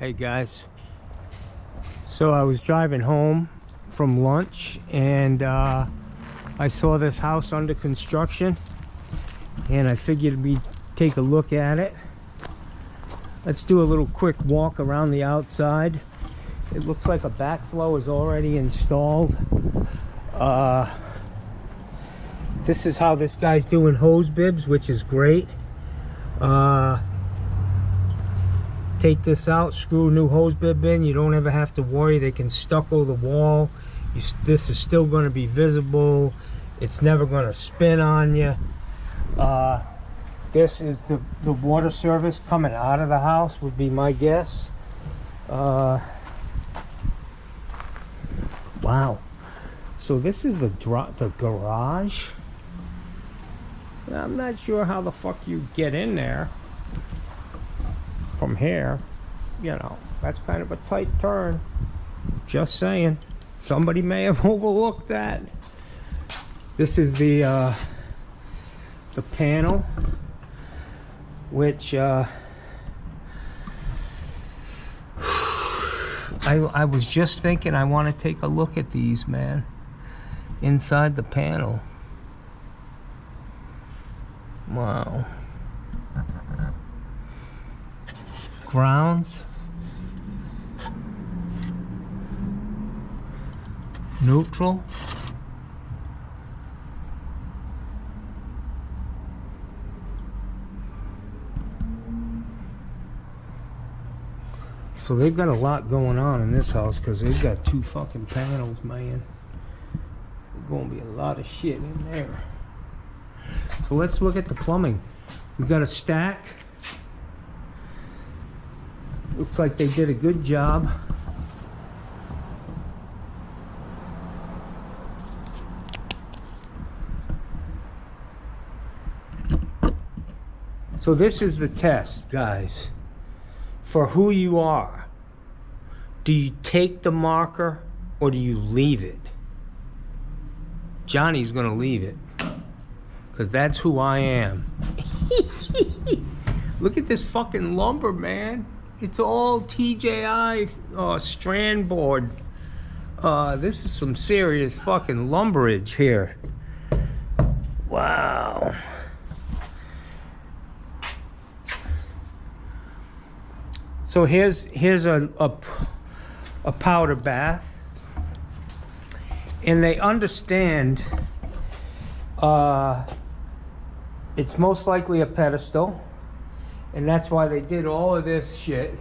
Hey guys, so I was driving home from lunch and I saw this house under construction and I figured we'd take a look at it. Let's do a little quick walk around the outside. It looks like a backflow is already installed. This is how this guy's doing hose bibs, which is great. Take this out, screw a new hose bib in. You don't ever have to worry. They can stucco the wall. This is still going to be visible. It's never going to spin on you. This is the water service coming out of the house, would be my guess. Wow. So this is the garage. I'm not sure how the fuck you get in there from here. You know, that's kind of a tight turn. Just saying. Somebody may have overlooked that. This is the panel, which I was just thinking I want to take a look at these, man. Inside the panel. Wow. Grounds. Neutral. So they've got a lot going on in this house because they've got 2 fucking panels, man. There's going to be a lot of shit in there. So let's look at the plumbing. We've got a stack. Looks like they did a good job. So this is the test, guys, for who you are. Do you take the marker or do you leave it? Johnny's gonna leave it, because that's who I am. Look at this fucking lumber, man. It's all TJI strand board. This is some serious fucking lumberage here. Wow. So here's a powder bath, and they understand it's most likely a pedestal, and that's why they did all of this shit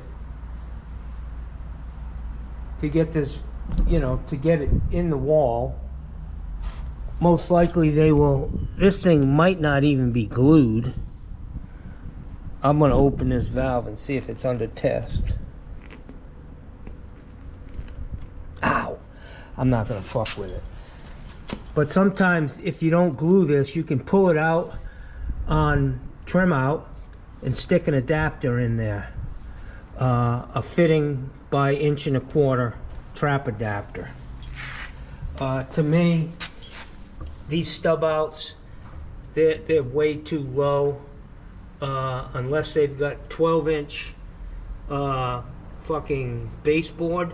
to get this, you know, to get it in the wall. Most likely they will, this thing might not even be glued. I'm going to open this valve and see if it's under test. Ow! I'm not going to fuck with it. But sometimes if you don't glue this, you can pull it out on trim out and stick an adapter in there. A fitting by 1.25" trap adapter. To me, these stub outs, they're way too low. Unless they've got 12-inch fucking baseboard,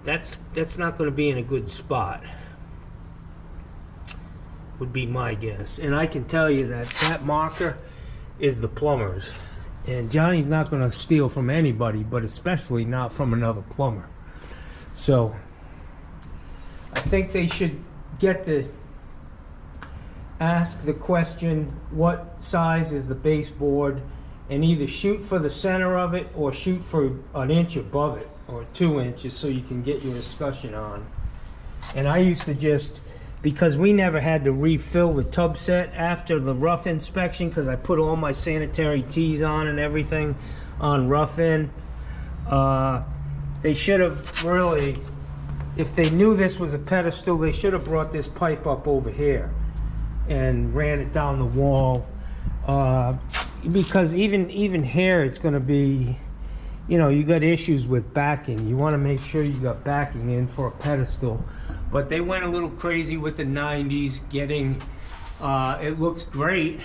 that's not going to be in a good spot, would be my guess. And I can tell you that marker is the plumber's, and Johnny's not going to steal from anybody, but especially not from another plumber. So I think they should ask the question, what size is the baseboard, and either shoot for the center of it or shoot for an inch above it or 2 inches, so you can get your discussion on. And I used to just, because we never had to refill the tub set after the rough inspection, because I put all my sanitary teas on and everything on rough in. They should have really, if they knew this was a pedestal, they should have brought this pipe up over here and ran it down the wall, because even here it's going to be, you know, you got issues with backing. You want to make sure you got backing in for a pedestal. But they went a little crazy with the 90s, getting it looks great.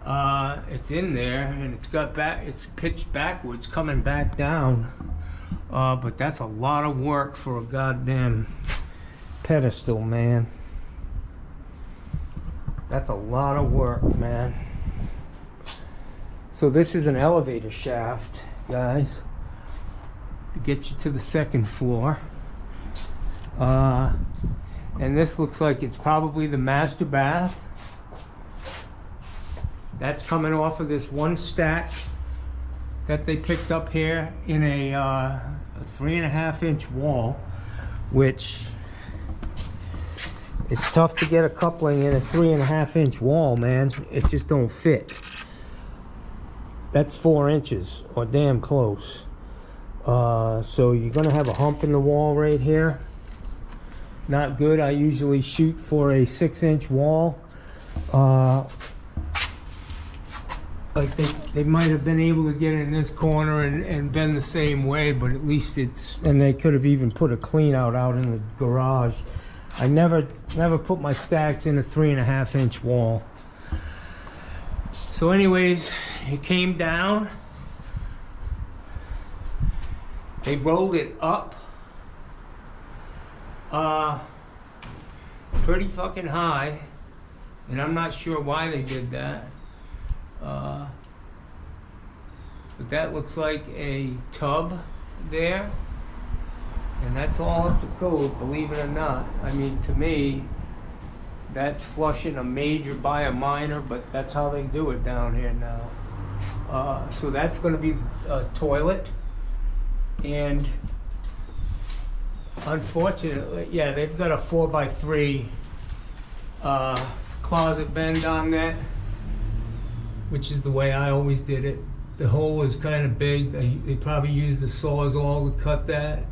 It's in there, and it's pitched backwards coming back down. But that's a lot of work for a goddamn pedestal, man. That's a lot of work, man. So this is an elevator shaft, guys, to get you to the second floor. And this looks like it's probably the master bath. That's coming off of this one stack that they picked up here in a 3.5-inch wall, which it's tough to get a coupling in a 3.5-inch wall, man. It just don't fit. That's 4 inches or damn close. So you're gonna have a hump in the wall right here. Not good. I usually shoot for a 6-inch wall. Like they might have been able to get in this corner and bend the same way, but at least it's, and they could have even put a clean out in the garage. I never put my stacks in a 3.5-inch wall. So anyways, it came down. They rolled it up pretty fucking high, and I'm not sure why they did that. But that looks like a tub there, and that's all up to code, believe it or not. I mean, to me, that's flushing a major by a minor, but that's how they do it down here now. So that's going to be a toilet, and unfortunately, yeah, they've got a 4x3 closet bend on that, which is the way I always did it. The hole is kind of big. They probably used the Sawzall to cut that,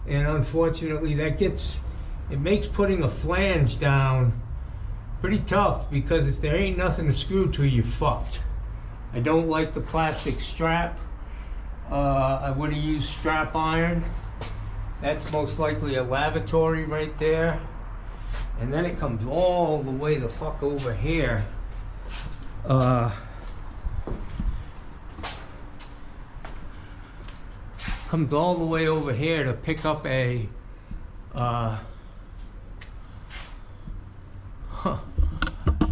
and unfortunately it makes putting a flange down pretty tough, because if there ain't nothing to screw to, you're fucked. I don't like the plastic strap. I would have used strap iron. That's most likely a lavatory right there, and then it comes all the way the fuck over here. Comes all the way over here to pick up a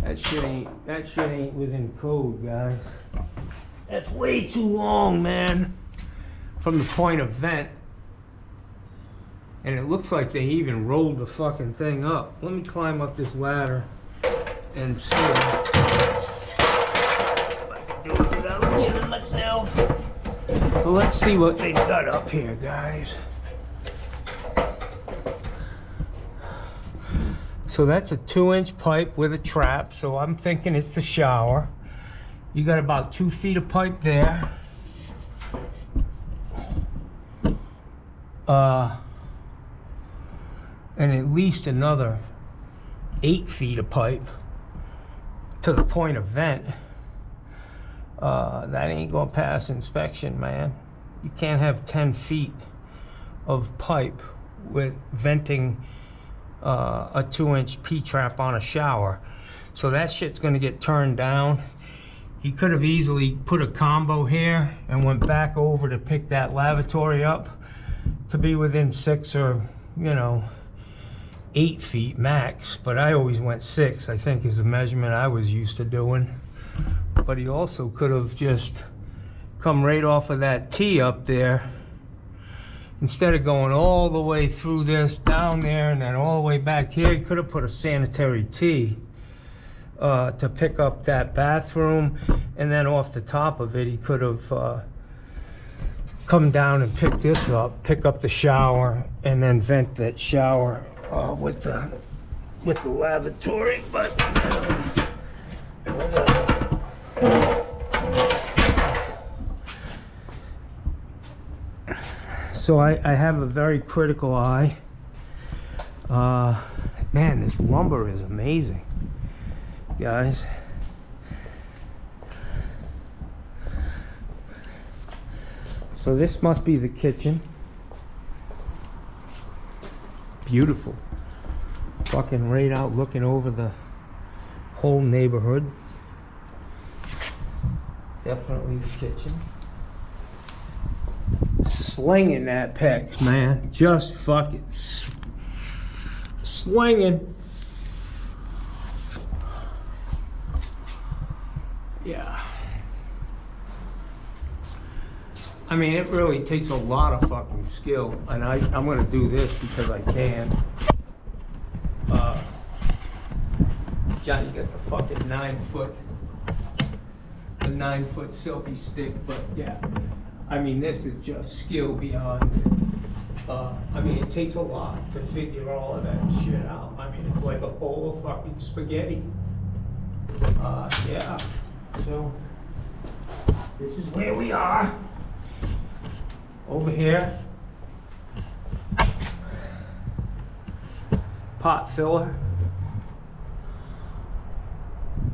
that shit ain't within code, guys. That's way too long, man, from the point of vent. And it looks like they even rolled the fucking thing up. Let me climb up this ladder and see if I can do it without killing myself. So let's see what they got up here, guys. So that's a 2-inch pipe with a trap, so I'm thinking it's the shower. You got about 2 feet of pipe there. And at least another 8 feet of pipe to the point of vent. That ain't gonna pass inspection, man. You can't have 10 feet of pipe with venting a 2-inch P-trap on a shower. So that shit's gonna get turned down. He could have easily put a combo here and went back over to pick that lavatory up to be within 6 or, 8 feet max, but I always went 6, I think, is the measurement I was used to doing. But he also could have just come right off of that T up there, instead of going all the way through this down there and then all the way back here. He could have put a sanitary T to pick up that bathroom, and then off the top of it he could have come down and pick this up, pick up the shower, and then vent that shower with the lavatory. But so I have a very critical eye. Man, this lumber is amazing, guys. So this must be the kitchen. Beautiful. Fucking right out looking over the whole neighborhood. Definitely the kitchen. Slinging that pecs, man. Just fucking slinging. Yeah. I mean, it really takes a lot of fucking skill, and I'm gonna do this because I can. Johnny got the fucking 9-foot selfie stick, but yeah. I mean, this is just skill beyond. I mean, it takes a lot to figure all of that shit out. I mean, it's like a bowl of fucking spaghetti. Yeah. So, this is where we are. Over here. Pot filler.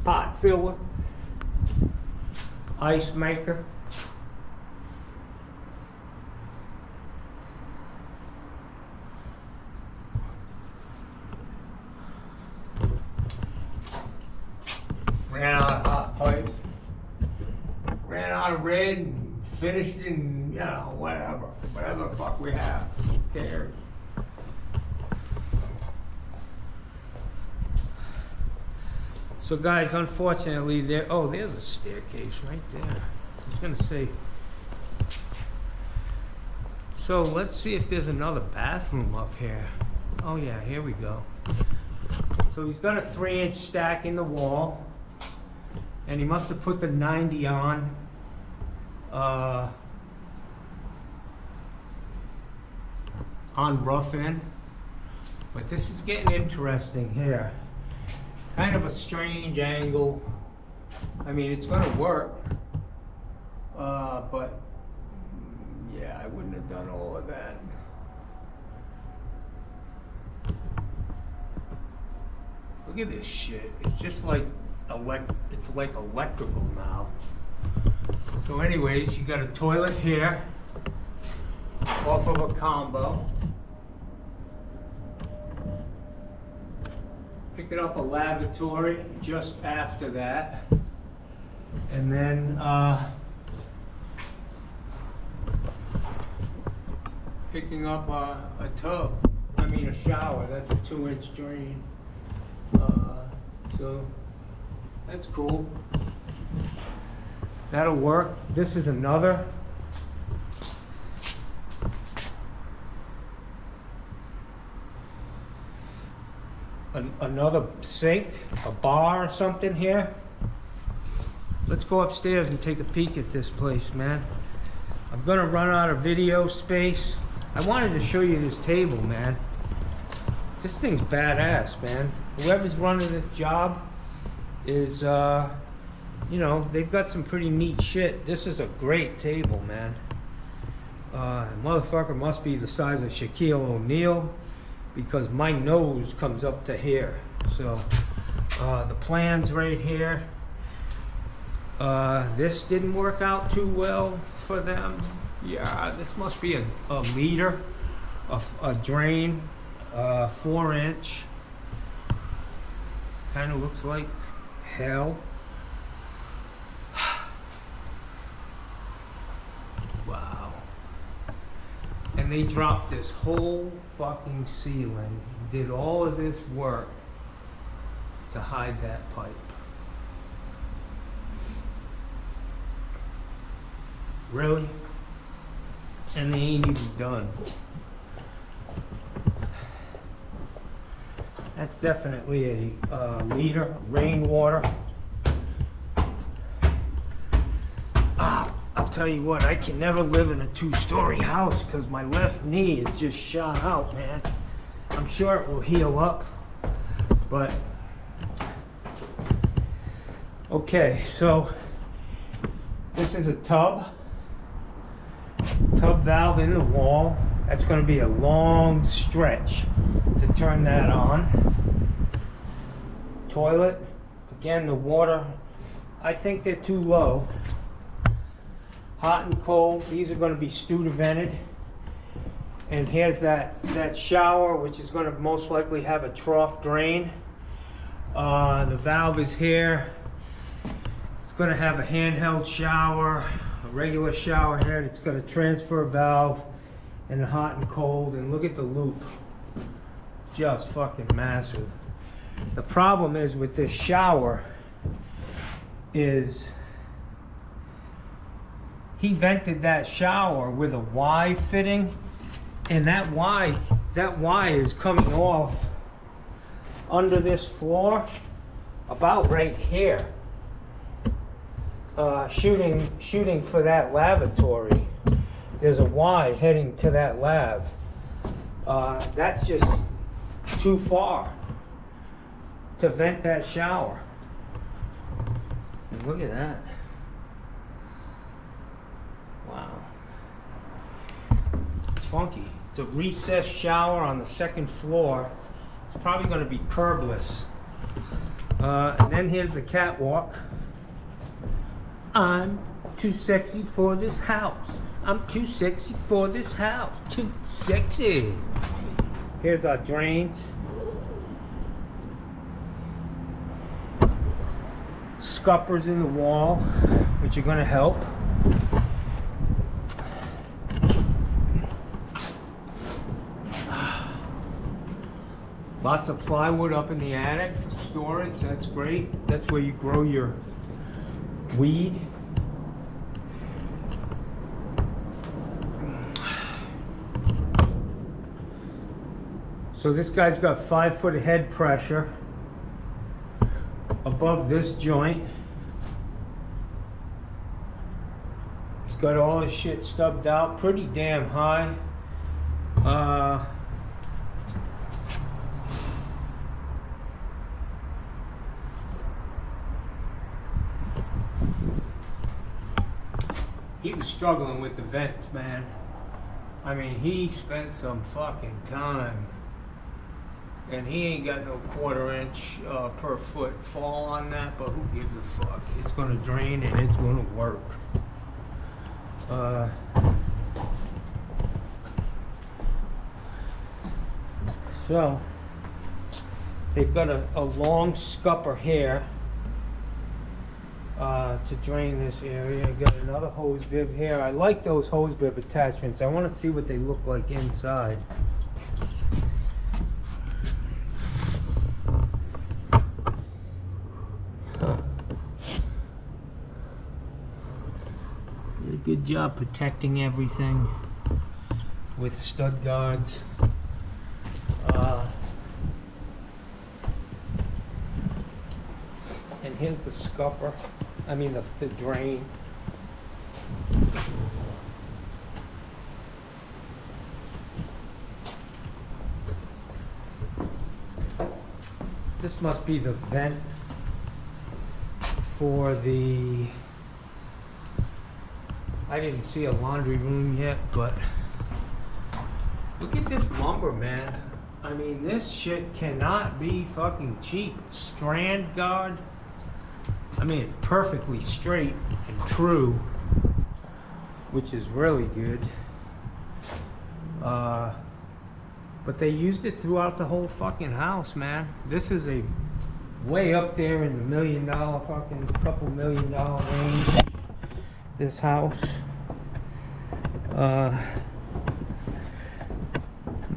Pot filler. Ice maker. Ran out of hot pipe. Ran out of red and finished in, you know, whatever the fuck we have. Who cares? So guys, unfortunately, there's a staircase right there. I was gonna say. So let's see if there's another bathroom up here. Oh yeah, here we go. So he's got a 3-inch stack in the wall, and he must have put the 90 on. On rough end. But this is getting interesting here. Kind of a strange angle. I mean, it's gonna work. But yeah, I wouldn't have done all of that. Look at this shit. It's just like it's like electrical now. So anyways, you got a toilet here off of a combo. Picking up a lavatory just after that. And then picking up a tub. I mean a shower. That's a 2-inch drain. So that's cool. That'll work. This is another. Another sink, a bar or something here. Let's go upstairs and take a peek at this place, man. I'm gonna run out of video space. I wanted to show you this table, man. This thing's badass, man. Whoever's running this job is, you know, they've got some pretty neat shit. This is a great table, man. Motherfucker must be the size of Shaquille O'Neal, because my nose comes up to here. So the plan's right here. This didn't work out too well for them. Yeah, this must be a leader, a drain, 4-inch. Kind of looks like hell. Wow. And they dropped this whole fucking ceiling, did all of this work to hide that pipe. Really? And they ain't even done. That's definitely a leader, rainwater. I'll tell you what, I can never live in a 2-story house because my left knee is just shot out, man. I'm sure it will heal up, but okay, so this is a tub valve in the wall. That's going to be a long stretch to turn that on. Toilet, again, the water, I think they're too low. Hot and cold, these are going to be Studevented. And here's that shower, which is going to most likely have a trough drain. The valve is here. It's going to have a handheld shower, a regular shower head. It's got a transfer valve and a hot and cold. And look at the loop. Just fucking massive. The problem is with this shower is he vented that shower with a Y fitting, and that Y is coming off under this floor about right here, shooting for that lavatory. There's a Y heading to that lav. That's just too far to vent that shower. And look at that. Wow. It's funky. It's a recessed shower on the second floor. It's probably going to be curbless. And then here's the catwalk. I'm too sexy for this house. I'm too sexy for this house. Too sexy. Here's our drains. Scuppers in the wall, which are going to help. Lots of plywood up in the attic for storage. That's great. That's where you grow your weed. So this guy's got 5 foot head pressure above this joint. He's got all his shit stubbed out pretty damn high. He was struggling with the vents, man. I mean, he spent some fucking time. And he ain't got no 1/4 inch per foot fall on that, but who gives a fuck? It's gonna drain and it's gonna work. So they've got a long scupper here to drain this area. Got another hose bib here. I like those hose bib attachments. I want to see what they look like inside. Did a good job protecting everything with stud guards. And here's the scupper. I mean the drain. This must be the vent for the... I didn't see a laundry room yet, but look at this lumber, man. I mean, this shit cannot be fucking cheap. Strand guard. I mean, it's perfectly straight and true, which is really good. But they used it throughout the whole fucking house, man. This is a way up there in the $1 million fucking couple $1 million range. This house. I'm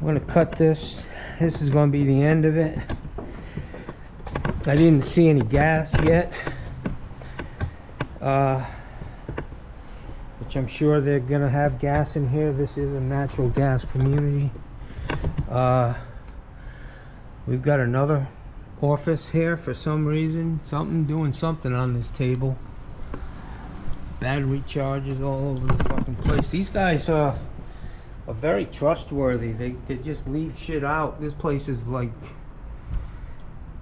gonna cut this. This is gonna be the end of it. I didn't see any gas yet. Which I'm sure they're gonna have gas in here. This is a natural gas community. We've got another office here for some reason. Doing something on this table. Battery charges all over the fucking place. These guys are very trustworthy. They just leave shit out. This place is like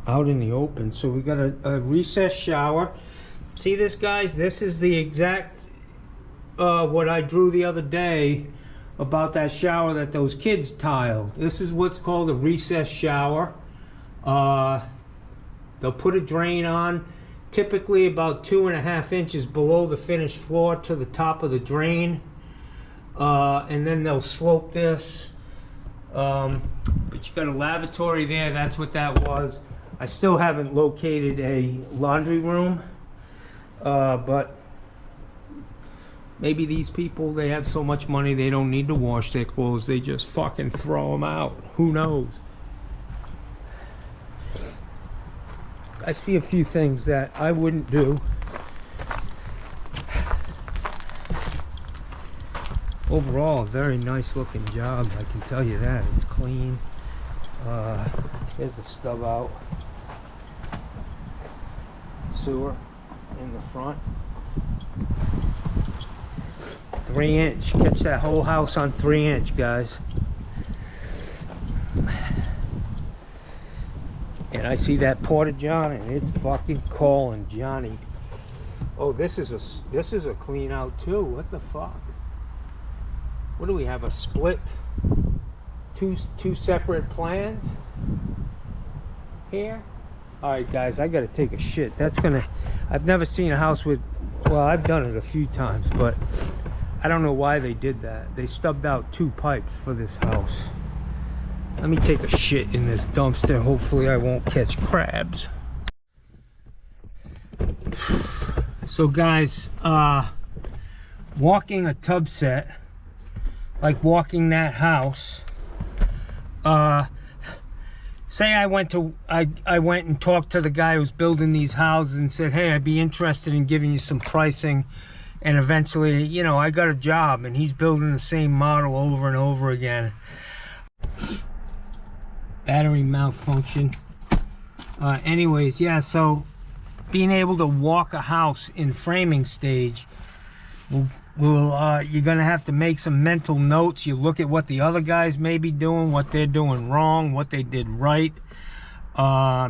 out in the open. So we got a recessed shower. See this, guys? This is the exact what I drew the other day about that shower that those kids tiled. This is what's called a recessed shower. They'll put a drain on, typically about 2.5 inches below the finished floor to the top of the drain. And then they'll slope this. But you got a lavatory there. That's what that was. I still haven't located a laundry room. But maybe these people, they have so much money they don't need to wash their clothes. They just fucking throw them out. Who knows? I see a few things that I wouldn't do. Overall, a very nice looking job, I can tell you that. It's clean. There's the stub out. Sewer in the front. 3-inch. Catch that whole house on 3-inch, guys. And I see that porta-john and it's fucking calling Johnny. Oh, this is a clean out too. What the fuck? What do we have? A split? Two separate plans here? Alright guys, I gotta take a shit. I've never seen a house with, well, I've done it a few times, but I don't know why they did that. They stubbed out 2 pipes for this house. Let me take a shit in this dumpster. Hopefully I won't catch crabs. So guys, walking a tub set, like walking that house, say I went and talked to the guy who's building these houses and said, hey, I'd be interested in giving you some pricing, and eventually, you know, I got a job and he's building the same model over and over again. Battery malfunction. Anyways, yeah, so being able to walk a house in framing stage you're gonna have to make some mental notes. You look at what the other guys may be doing, what they're doing wrong, what they did right.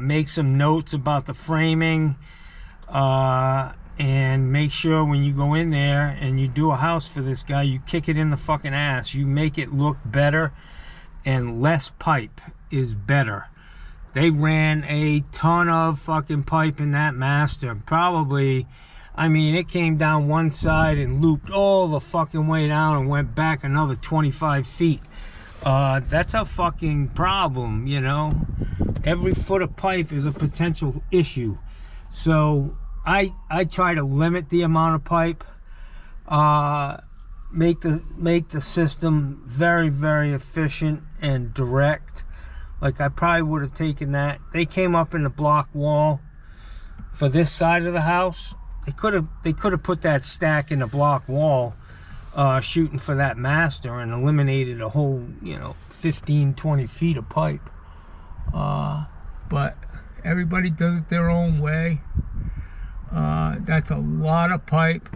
Make some notes about the framing, and make sure when you go in there and you do a house for this guy, you kick it in the fucking ass. You make it look better, and less pipe is better. They ran a ton of fucking pipe in that master. Probably, I mean, it came down one side and looped all the fucking way down and went back another 25 feet. That's a fucking problem, you know. Every foot of pipe is a potential issue. So I try to limit the amount of pipe. Make the system very, very efficient and direct. Like, I probably would have taken that. They came up in the block wall for this side of the house. They could have put that stack in the block wall, shooting for that master, and eliminated a whole, you know, 15-20 feet of pipe. But everybody does it their own way. That's a lot of pipe.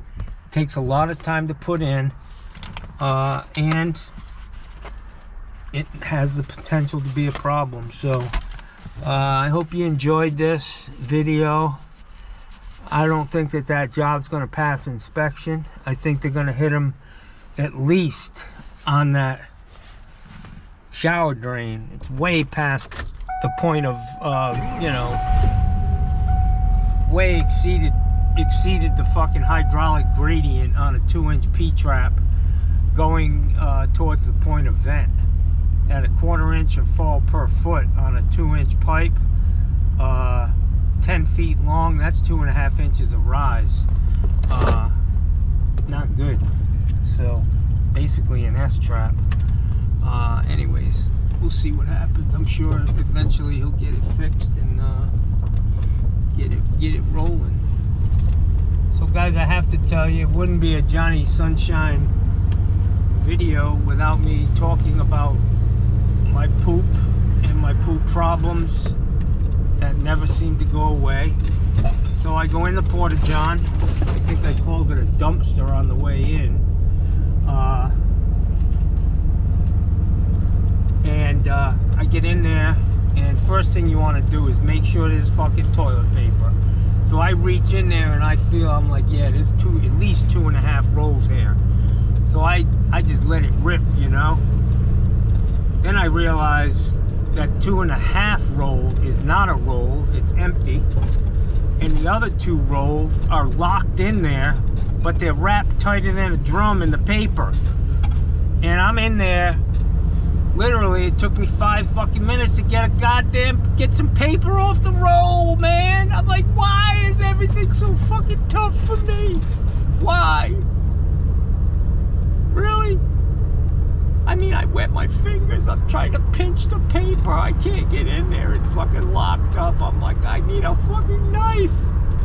Takes a lot of time to put in, and it has the potential to be a problem. So I hope you enjoyed this video. I don't think that job's going to pass inspection. I think they're going to hit them at least on that shower drain. It's way past the point of, you know, way exceeded the fucking hydraulic gradient on a 2-inch P-trap going towards the point of vent. At a 1/4 inch of fall per foot on a 2-inch pipe, 10 feet long, that's 2.5 inches of rise. Not good. So basically an S-trap. Anyways, we'll see what happens. I'm sure eventually he'll get it fixed and get it rolling. So guys, I have to tell you, it wouldn't be a Johnny Sunshine video without me talking about my poop and my poop problems that never seem to go away. So I go in the porta-john. I think I called it a dumpster on the way in. I get in there, and first thing you want to do is make sure there's fucking toilet paper. So I reach in there and I feel, I'm like, yeah, there's at least 2.5 rolls here. So I just let it rip, you know. Then I realize that 2.5 roll is not a roll, it's empty. And the other 2 rolls are locked in there, but they're wrapped tighter than a drum in the paper. And I'm in there Literally, it took me 5 fucking minutes to get some paper off the roll, man. I'm like, why is everything so fucking tough for me? Why? Really? I mean, I wet my fingers. I'm trying to pinch the paper. I can't get in there. It's fucking locked up. I'm like, I need a fucking knife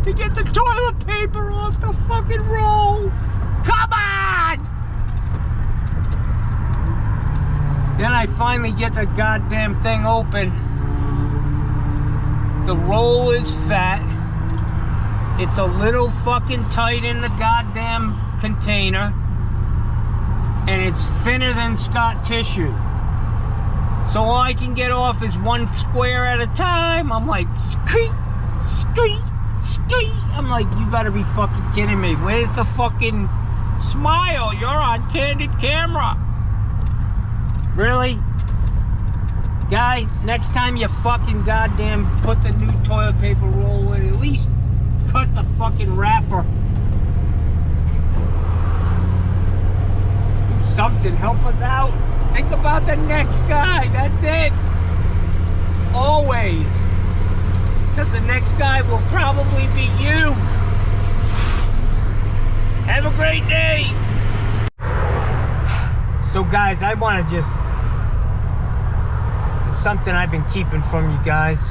to get the toilet paper off the fucking roll. Come on! Then I finally get the goddamn thing open. The roll is fat. It's a little fucking tight in the goddamn container. And it's thinner than Scott tissue. So all I can get off is 1 square at a time. I'm like, skeet, skeet, skeet. I'm like, you gotta be fucking kidding me. Where's the fucking smile? You're on candid camera. Really? Guy, next time you fucking goddamn put the new toilet paper roll in, at least cut the fucking wrapper. Do something, help us out. Think about the next guy, that's it. Always. Because the next guy will probably be you. Have a great day. So guys, I want to just, something I've been keeping from you guys.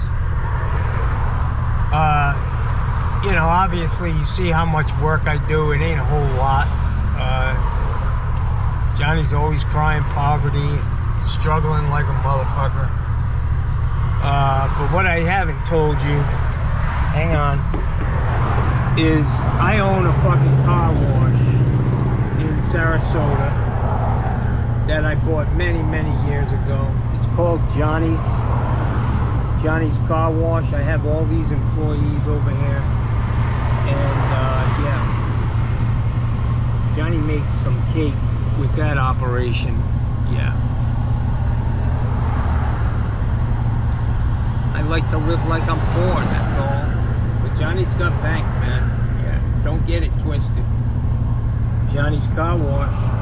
You know, obviously you see how much work I do. It ain't a whole lot. Johnny's always crying poverty, struggling like a motherfucker. But what I haven't told you, hang on, is I own a fucking car wash in Sarasota that I bought many, many years ago. It's called Johnny's Car Wash. I have all these employees over here, and yeah, Johnny makes some cake with that operation. Yeah, I like to live like I'm poor, that's all. But Johnny's got bank, man. Yeah, don't get it twisted. Johnny's Car Wash.